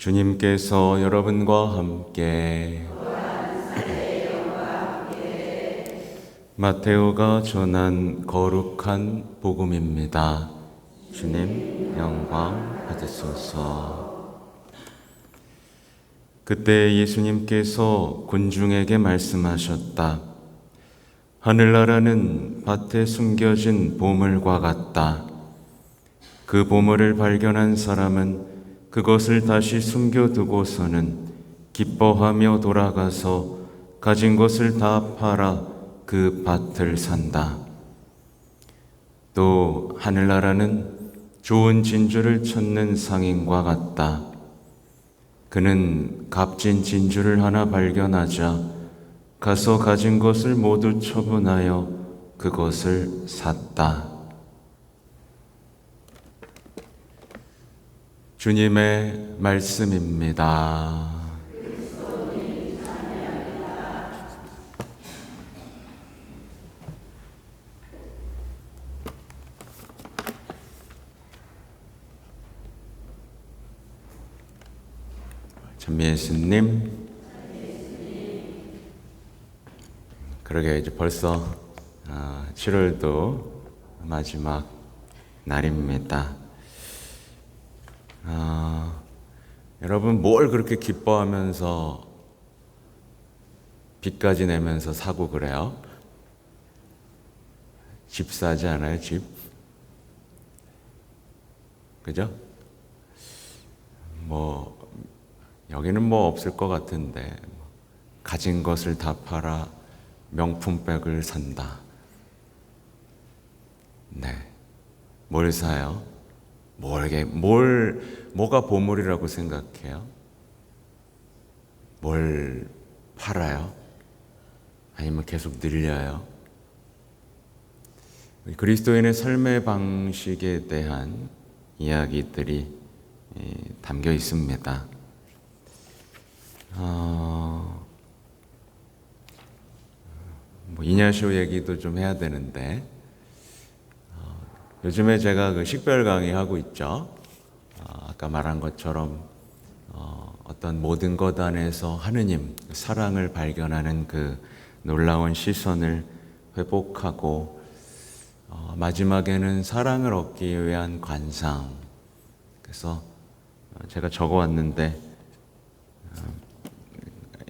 주님께서 여러분과 함께 마테오가 전한 거룩한 복음입니다. 주님 영광 받으소서. 그때 예수님께서 군중에게 말씀하셨다. 하늘나라는 밭에 숨겨진 보물과 같다. 그 보물을 발견한 사람은 그것을 다시 숨겨두고서는 기뻐하며 돌아가서 가진 것을 다 팔아 그 밭을 산다. 또 하늘나라는 좋은 진주를 찾는 상인과 같다. 그는 값진 진주를 하나 발견하자 가서 가진 것을 모두 처분하여 그것을 샀다. 주님의 말씀입니다. 참 예수님, 그러게 이제 벌써 7월도 마지막 날입니다. 여러분 뭘 그렇게 기뻐하면서 빚까지 내면서 사고 그래요? 집 사지 않아요? 집? 그죠? 여기는 없을 것 같은데 가진 것을 다 팔아 명품백을 산다. 네, 뭘 사요? 뭐가 보물이라고 생각해요? 뭘 팔아요? 아니면 계속 늘려요? 그리스도인의 삶의 방식에 대한 이야기들이 담겨 있습니다. 이냐시오 얘기도 좀 해야 되는데, 요즘에 제가 그 식별 강의하고 있죠. 아까 말한 것처럼 어떤 모든 것 안에서 하느님, 사랑을 발견하는 그 놀라운 시선을 회복하고 마지막에는 사랑을 얻기 위한 관상. 그래서 제가 적어왔는데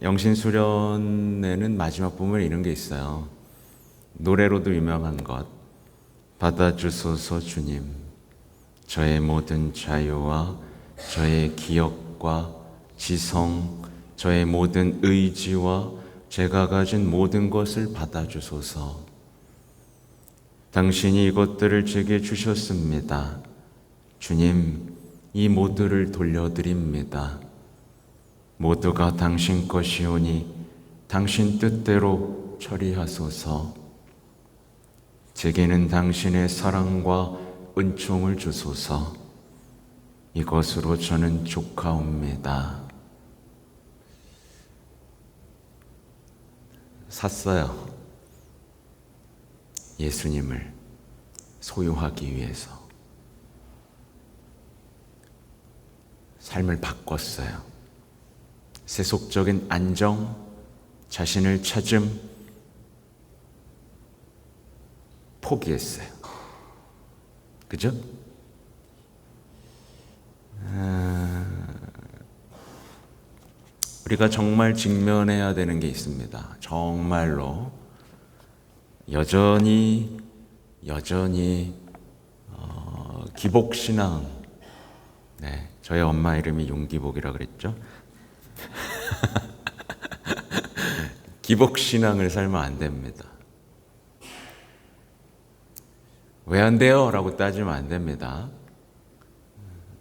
영신수련에는 마지막 부분에 이런 게 있어요. 노래로도 유명한 것. 받아주소서 주님, 저의 모든 자유와 저의 기억과 지성, 저의 모든 의지와 제가 가진 모든 것을 받아주소서. 당신이 이것들을 제게 주셨습니다. 주님, 이 모두를 돌려드립니다. 모두가 당신 것이오니 당신 뜻대로 처리하소서. 제게는 당신의 사랑과 은총을 주소서. 이것으로 저는 족하옵니다. 샀어요. 예수님을 소유하기 위해서. 삶을 바꿨어요. 세속적인 안정, 자신을 찾음, 포기했어요. 그죠? 우리가 정말 직면해야 되는 게 있습니다. 정말로 여전히 기복신앙. 네, 저희 엄마 이름이 용기복이라 그랬죠. 기복신앙을 살면 안 됩니다. 왜 안 돼요? 라고 따지면 안 됩니다.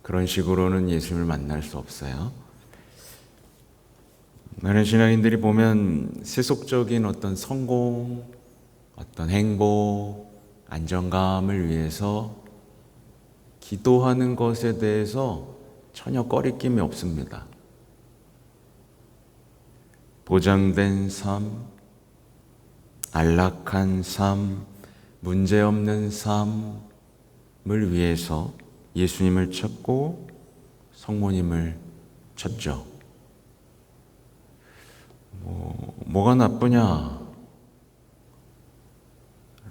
그런 식으로는 예수님을 만날 수 없어요. 많은 신앙인들이 보면 세속적인 어떤 성공, 어떤 행복, 안정감을 위해서 기도하는 것에 대해서 전혀 꺼리낌이 없습니다. 보장된 삶, 안락한 삶, 문제없는 삶을 위해서 예수님을 찾고 성모님을 쳤죠. 뭐가 나쁘냐?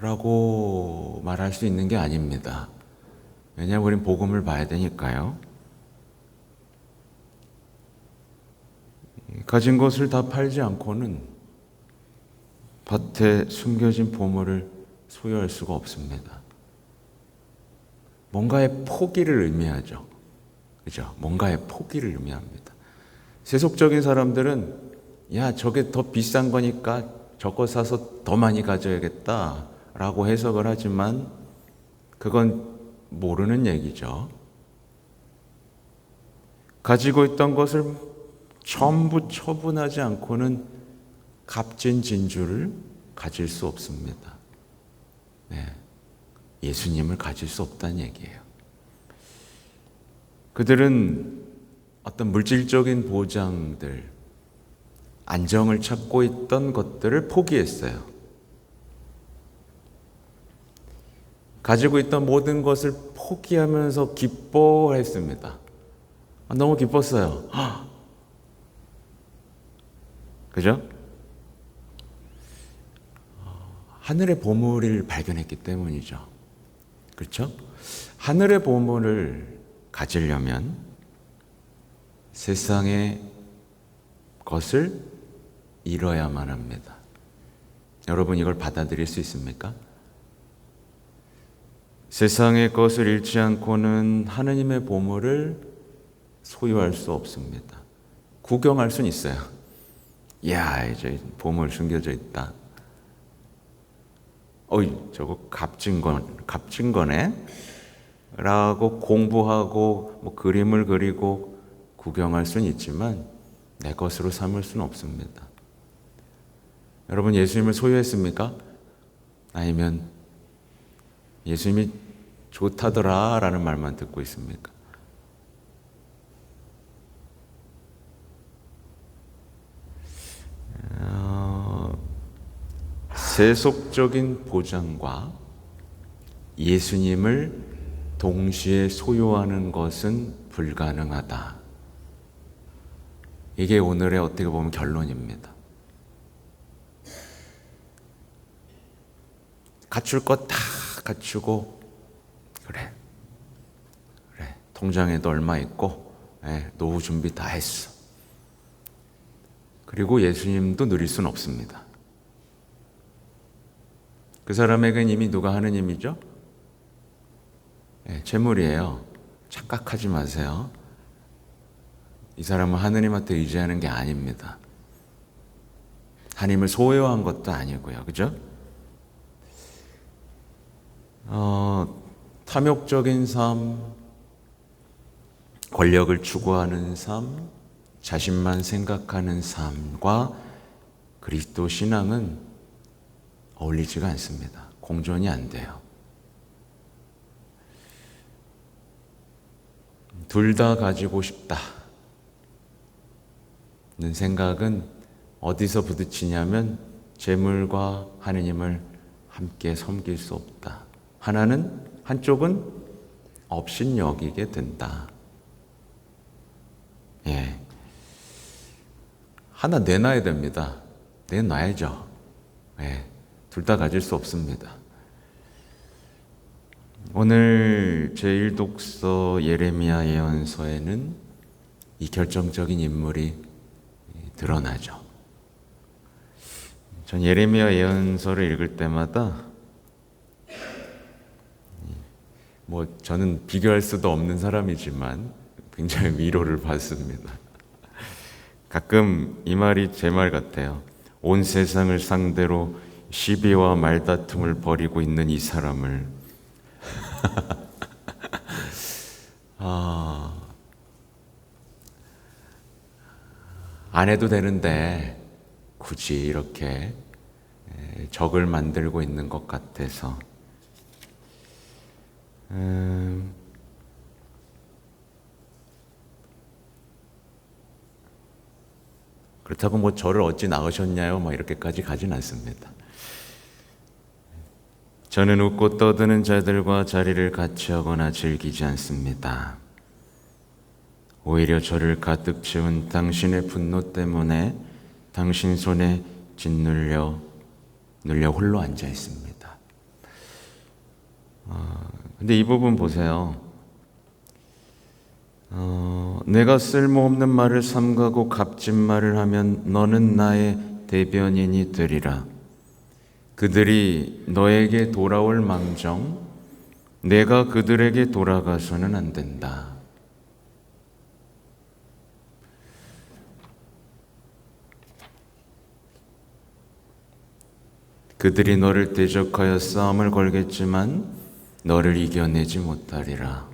라고 말할 수 있는 게 아닙니다. 왜냐하면 우린 복음을 봐야 되니까요. 가진 것을 다 팔지 않고는 밭에 숨겨진 보물을 소유할 수가 없습니다. 뭔가의 포기를 의미하죠. 그죠? 뭔가의 포기를 의미합니다. 세속적인 사람들은 야, 저게 더 비싼 거니까 저거 사서 더 많이 가져야겠다 라고 해석을 하지만 그건 모르는 얘기죠. 가지고 있던 것을 전부 처분하지 않고는 값진 진주를 가질 수 없습니다. 네. 예수님을 가질 수 없다는 얘기예요. 그들은 어떤 물질적인 보장들, 안정을 찾고 있던 것들을 포기했어요. 가지고 있던 모든 것을 포기하면서 기뻐했습니다. 너무 기뻤어요. 그죠? 하늘의 보물을 발견했기 때문이죠. 그렇죠? 하늘의 보물을 가지려면 세상의 것을 잃어야만 합니다. 여러분 이걸 받아들일 수 있습니까? 세상의 것을 잃지 않고는 하느님의 보물을 소유할 수 없습니다. 구경할 수는 있어요. 이야, 이제 보물 숨겨져 있다. 저거 값진 거네? 라고 공부하고 그림을 그리고 구경할 수는 있지만 내 것으로 삼을 수는 없습니다. 여러분 예수님을 소유했습니까? 아니면 예수님이 좋다더라 라는 말만 듣고 있습니까? 세속적인 보장과 예수님을 동시에 소유하는 것은 불가능하다. 이게 오늘의 어떻게 보면 결론입니다. 갖출 것 다 갖추고 그래 통장에도 얼마 있고 노후 준비 다 했어. 그리고 예수님도 누릴 수는 없습니다. 그 사람에겐 이미 누가 하느님이죠? 재물이에요. 착각하지 마세요. 이 사람은 하느님한테 의지하는 게 아닙니다. 하나님을 소유한 것도 아니고요. 그죠? 탐욕적인 삶, 권력을 추구하는 삶, 자신만 생각하는 삶과 그리스도 신앙은 어울리지가 않습니다. 공존이 안 돼요. 둘 다 가지고 싶다는 생각은 어디서 부딪히냐면 재물과 하느님을 함께 섬길 수 없다. 한쪽은 업신여기게 된다. 하나 내놔야 됩니다. 내놔야죠. 둘 다 가질 수 없습니다. 오늘 제1독서 예레미야 예언서에는 이 결정적인 인물이 드러나죠. 전 예레미야 예언서를 읽을 때마다 저는 비교할 수도 없는 사람이지만 굉장히 위로를 받습니다. 가끔 이 말이 제 말 같아요. 온 세상을 상대로 시비와 말다툼을 벌이고 있는 이 사람을 안 해도 되는데 굳이 이렇게 적을 만들고 있는 것 같아서 그렇다고 저를 어찌 낳으셨냐요? 이렇게까지 가진 않습니다. 저는 웃고 떠드는 자들과 자리를 같이 하거나 즐기지 않습니다. 오히려 저를 가득 채운 당신의 분노 때문에 당신 손에 짓눌려 홀로 앉아 있습니다. 근데 이 부분 보세요. 내가 쓸모없는 말을 삼가고 값진 말을 하면 너는 나의 대변인이 되리라. 그들이 너에게 돌아올 망정 내가 그들에게 돌아가서는 안 된다. 그들이 너를 대적하여 싸움을 걸겠지만 너를 이겨내지 못하리라.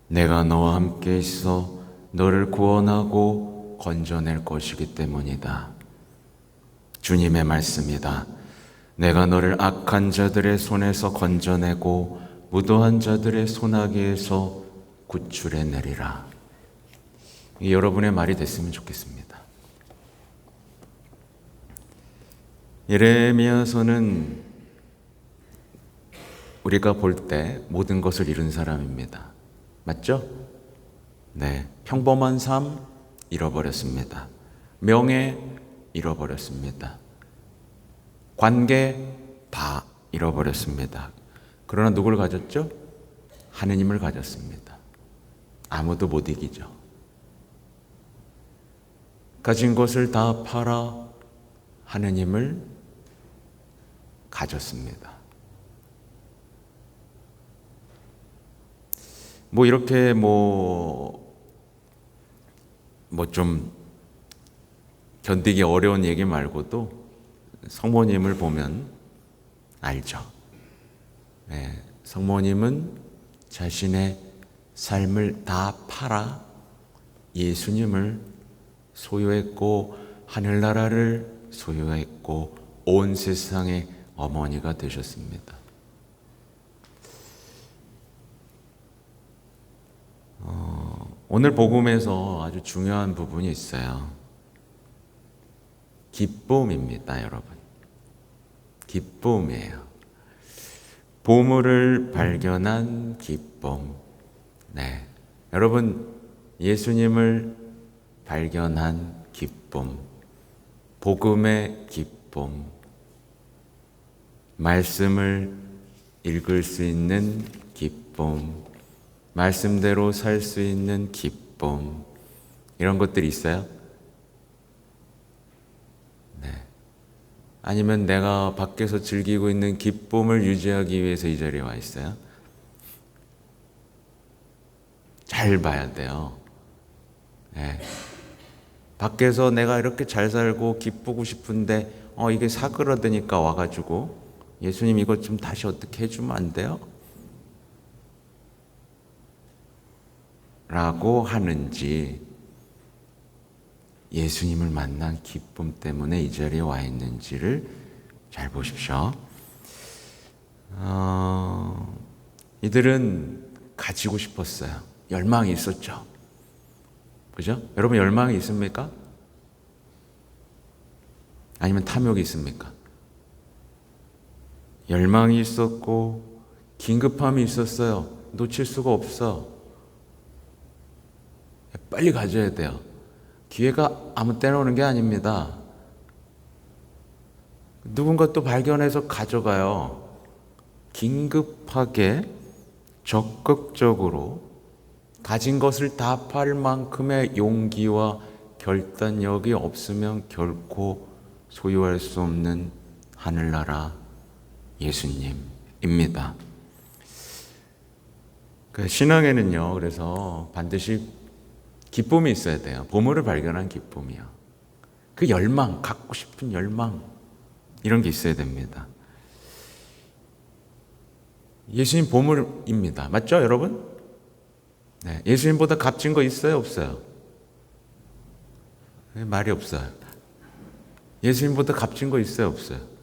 내가 너와 함께 있어 너를 구원하고 건져낼 것이기 때문이다. 주님의 말씀이다. 내가 너를 악한 자들의 손에서 건져내고 무도한 자들의 손아귀에서 구출해내리라. 이 여러분의 말이 됐으면 좋겠습니다. 예레미야서는 우리가 볼 때 모든 것을 잃은 사람입니다. 맞죠? 네, 평범한 삶 잃어버렸습니다. 명예 잃어버렸습니다. 관계 다 잃어버렸습니다. 그러나 누굴 가졌죠? 하느님을 가졌습니다. 아무도 못 이기죠. 가진 것을 다 팔아 하느님을 가졌습니다. 이렇게 좀 견디기 어려운 얘기 말고도 성모님을 보면 알죠. 네, 성모님은 자신의 삶을 다 팔아 예수님을 소유했고 하늘나라를 소유했고 온 세상의 어머니가 되셨습니다. 오늘 복음에서 아주 중요한 부분이 있어요. 기쁨입니다, 여러분. 기쁨이에요. 보물을 발견한 기쁨. 네, 여러분 예수님을 발견한 기쁨, 복음의 기쁨, 말씀을 읽을 수 있는 기쁨, 말씀대로 살 수 있는 기쁨, 이런 것들이 있어요? 네. 아니면 내가 밖에서 즐기고 있는 기쁨을 유지하기 위해서 이 자리에 와 있어요? 잘 봐야 돼요. 네. 밖에서 내가 이렇게 잘 살고 기쁘고 싶은데 이게 사그러드니까 와가지고 예수님 이것 좀 다시 어떻게 해주면 안 돼요? 라고 하는지 예수님을 만난 기쁨 때문에 이 자리에 와 있는지를 잘 보십시오. 이들은 가지고 싶었어요. 열망이 있었죠. 그죠? 여러분 열망이 있습니까? 아니면 탐욕이 있습니까? 열망이 있었고 긴급함이 있었어요. 놓칠 수가 없어. 빨리 가져야 돼요. 기회가 아무 때나 오는 게 아닙니다. 누군가 또 발견해서 가져가요. 긴급하게 적극적으로 가진 것을 다 팔 만큼의 용기와 결단력이 없으면 결코 소유할 수 없는 하늘나라 예수님입니다. 신앙에는요, 그래서 반드시 기쁨이 있어야 돼요. 보물을 발견한 기쁨이요. 그 열망, 갖고 싶은 열망, 이런 게 있어야 됩니다. 예수님 보물입니다. 맞죠, 여러분? 네, 예수님보다 값진 거 있어요, 없어요? 말이 없어요. 예수님보다 값진 거 있어요, 없어요?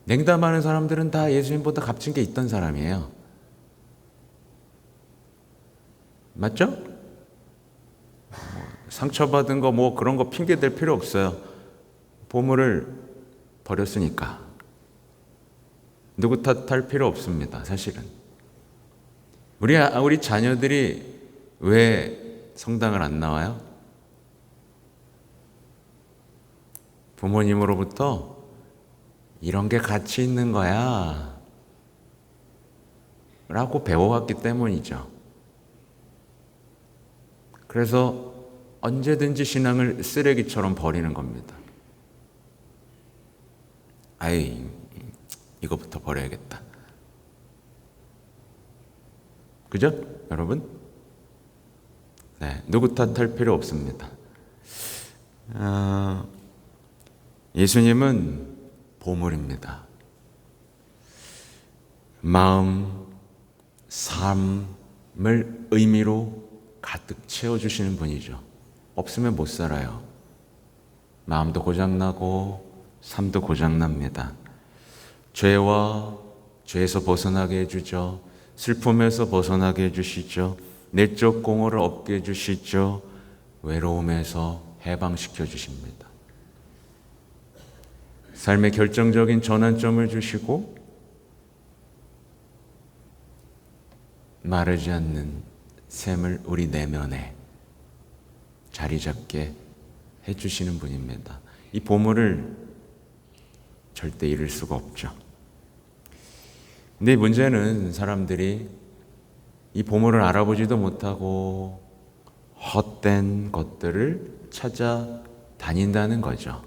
냉담하는 사람들은 다 예수님보다 값진 게 있던 사람이에요. 맞죠? 상처받은 거 그런 거 핑계 댈 필요 없어요. 보물을 버렸으니까. 누구 탓할 필요 없습니다. 사실은 우리 자녀들이 왜 성당을 안 나와요? 부모님으로부터 이런 게 가치 있는 거야 라고 배워왔기 때문이죠. 그래서 언제든지 신앙을 쓰레기처럼 버리는 겁니다. 아이, 이거부터 버려야겠다. 그죠? 여러분? 네, 누구 탓할 필요 없습니다. 예수님은 보물입니다. 마음, 삶을 의미로 가득 채워주시는 분이죠. 없으면 못 살아요. 마음도 고장나고 삶도 고장납니다. 죄에서 벗어나게 해주죠. 슬픔에서 벗어나게 해주시죠. 내적 공허를 없게 해주시죠. 외로움에서 해방시켜 주십니다. 삶의 결정적인 전환점을 주시고 마르지 않는 샘을 우리 내면에 자리 잡게 해주시는 분입니다. 이 보물을 절대 잃을 수가 없죠. 근데 문제는 사람들이 이 보물을 알아보지도 못하고 헛된 것들을 찾아다닌다는 거죠.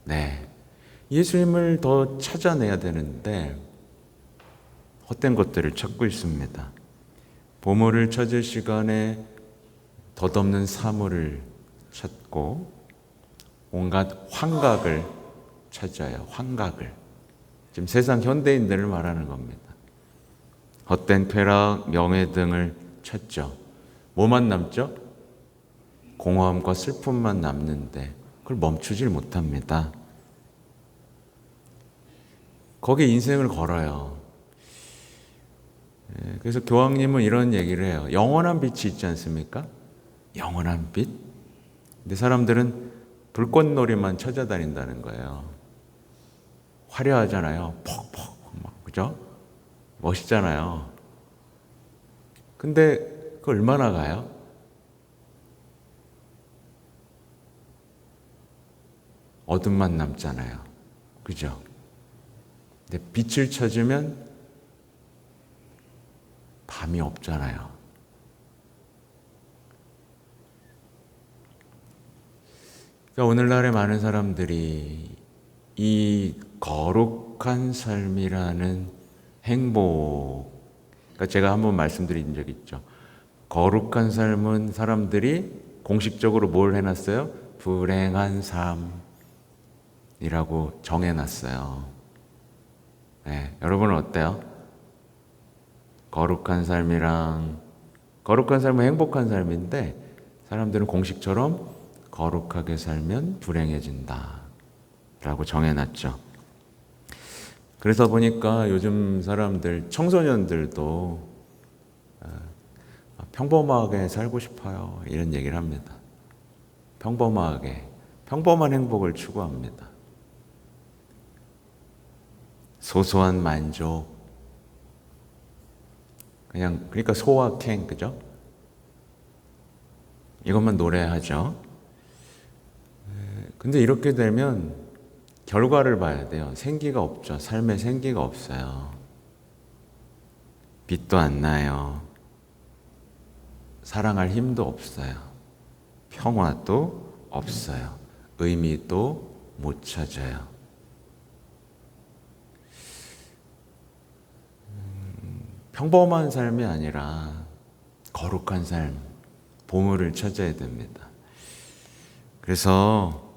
네, 예수님을 더 찾아내야 되는데 헛된 것들을 찾고 있습니다. 보물을 찾을 시간에 덧없는 사물을 찾고 온갖 환각을 찾아요. 환각을. 지금 세상 현대인들을 말하는 겁니다. 헛된 쾌락, 명예 등을 찾죠. 뭐만 남죠? 공허함과 슬픔만 남는데 그걸 멈추질 못합니다. 거기에 인생을 걸어요. 그래서 교황님은 이런 얘기를 해요. 영원한 빛이 있지 않습니까? 영원한 빛? 근데 사람들은 불꽃놀이만 찾아다닌다는 거예요. 화려하잖아요. 퍽퍽 막, 그죠? 멋있잖아요. 근데 그 얼마나 가요? 어둠만 남잖아요. 그죠? 근데 빛을 찾으면 밤이 없잖아요. 그러니까 오늘날의 많은 사람들이 이 거룩한 삶이라는 행복, 그러니까 제가 한번 말씀드린 적 있죠. 거룩한 삶은 사람들이 공식적으로 뭘 해놨어요? 불행한 삶이라고 정해놨어요. 네, 여러분은 어때요? 거룩한 삶은 행복한 삶인데 사람들은 공식처럼 거룩하게 살면 불행해진다 라고 정해놨죠. 그래서 보니까 요즘 사람들, 청소년들도 평범하게 살고 싶어요 이런 얘기를 합니다. 평범한 행복을 추구합니다. 소소한 만족, 그러니까 소확행, 그죠? 이것만 노래하죠. 근데 이렇게 되면 결과를 봐야 돼요. 생기가 없죠. 삶에 생기가 없어요. 빛도 안 나요. 사랑할 힘도 없어요. 평화도 없어요. 의미도 못 찾아요. 평범한 삶이 아니라 거룩한 삶, 보물을 찾아야 됩니다. 그래서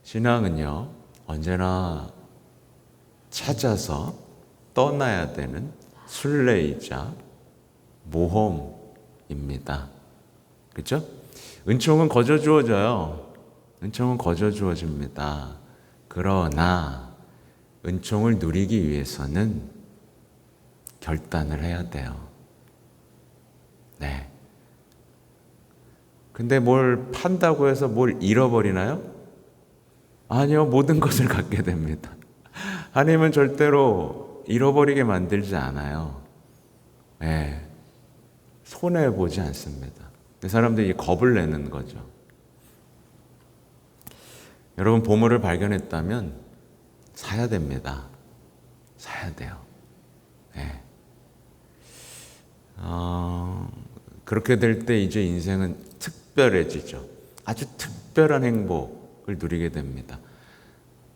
신앙은요, 언제나 찾아서 떠나야 되는 순례이자 모험입니다. 그렇죠? 은총은 거저 주어져요. 은총은 거저 주어집니다. 그러나 은총을 누리기 위해서는 결단을 해야 돼요. 네. 근데 뭘 판다고 해서 뭘 잃어버리나요? 아니요, 모든 것을 갖게 됩니다. 하나님은 절대로 잃어버리게 만들지 않아요. 예, 손해보지 않습니다. 사람들이 겁을 내는 거죠. 여러분, 보물을 발견했다면 사야 됩니다. 사야 돼요. 예. 그렇게 될 때 이제 인생은 특별해지죠. 아주 특별한 행복을 누리게 됩니다.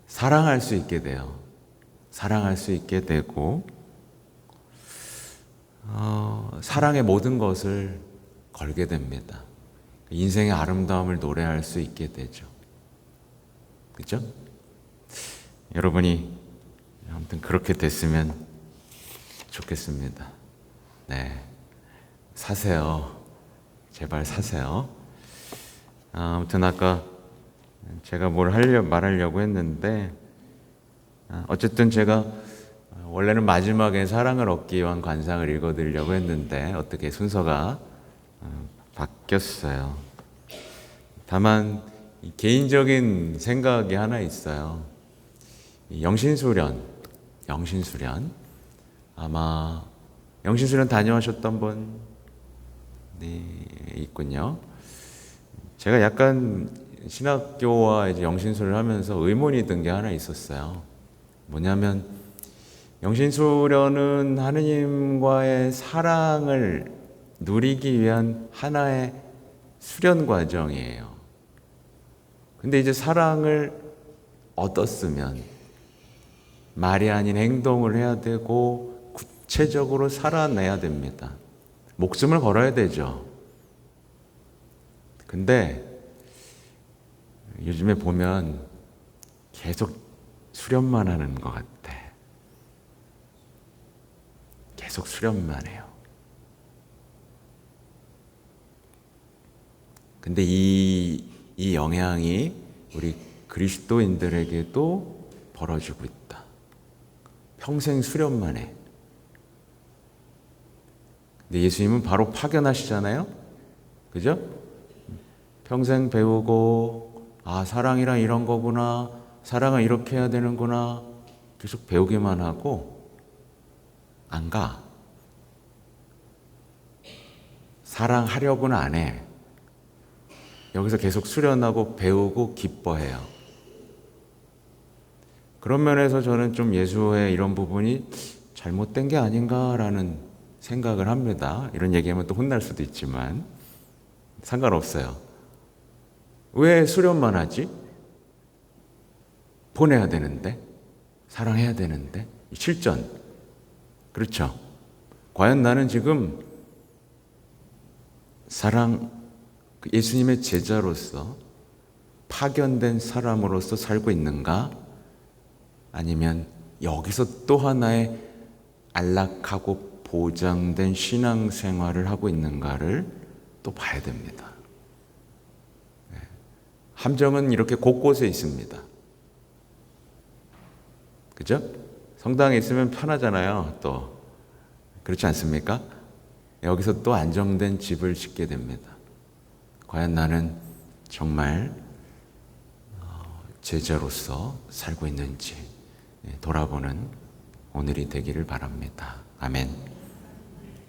사랑할 수 있게 돼요. 사랑할 수 있게 되고, 사랑의 모든 것을 걸게 됩니다. 인생의 아름다움을 노래할 수 있게 되죠. 그죠? 여러분이 아무튼 그렇게 됐으면 좋겠습니다. 네. 사세요. 제발 사세요. 아무튼 아까 제가 뭘 말하려고 했는데, 어쨌든 제가 원래는 마지막에 사랑을 얻기 위한 관상을 읽어드리려고 했는데 어떻게 순서가 바뀌었어요. 다만 개인적인 생각이 하나 있어요. 영신수련 아마 영신수련 다녀오셨던 분 있군요. 제가 약간 신학교와 이제 영신수련을 하면서 의문이 든 게 하나 있었어요. 뭐냐면 영신수련은 하느님과의 사랑을 누리기 위한 하나의 수련 과정이에요. 근데 이제 사랑을 얻었으면 말이 아닌 행동을 해야 되고 구체적으로 살아내야 됩니다. 목숨을 걸어야 되죠. 근데 요즘에 보면 계속 수련만 하는 것 같아. 계속 수련만 해요. 근데 이 영향이 우리 그리스도인들에게도 벌어지고 있다. 평생 수련만 해. 근데 예수님은 바로 파견하시잖아요. 그죠? 평생 배우고, 사랑이란 이런 거구나, 사랑은 이렇게 해야 되는구나, 계속 배우기만 하고 안 가. 사랑하려고는 안 해. 여기서 계속 수련하고 배우고 기뻐해요. 그런 면에서 저는 좀 예수의 이런 부분이 잘못된 게 아닌가라는 생각을 합니다. 이런 얘기하면 또 혼날 수도 있지만 상관없어요. 왜 수련만 하지? 보내야 되는데, 사랑해야 되는데, 실전. 그렇죠. 과연 나는 지금 예수님의 제자로서 파견된 사람으로서 살고 있는가? 아니면 여기서 또 하나의 안락하고 보장된 신앙생활을 하고 있는가를 또 봐야 됩니다. 함정은 이렇게 곳곳에 있습니다. 그죠? 성당에 있으면 편하잖아요. 또 그렇지 않습니까? 여기서 또 안정된 집을 짓게 됩니다. 과연 나는 정말 제자로서 살고 있는지 돌아보는 오늘이 되기를 바랍니다. 아멘.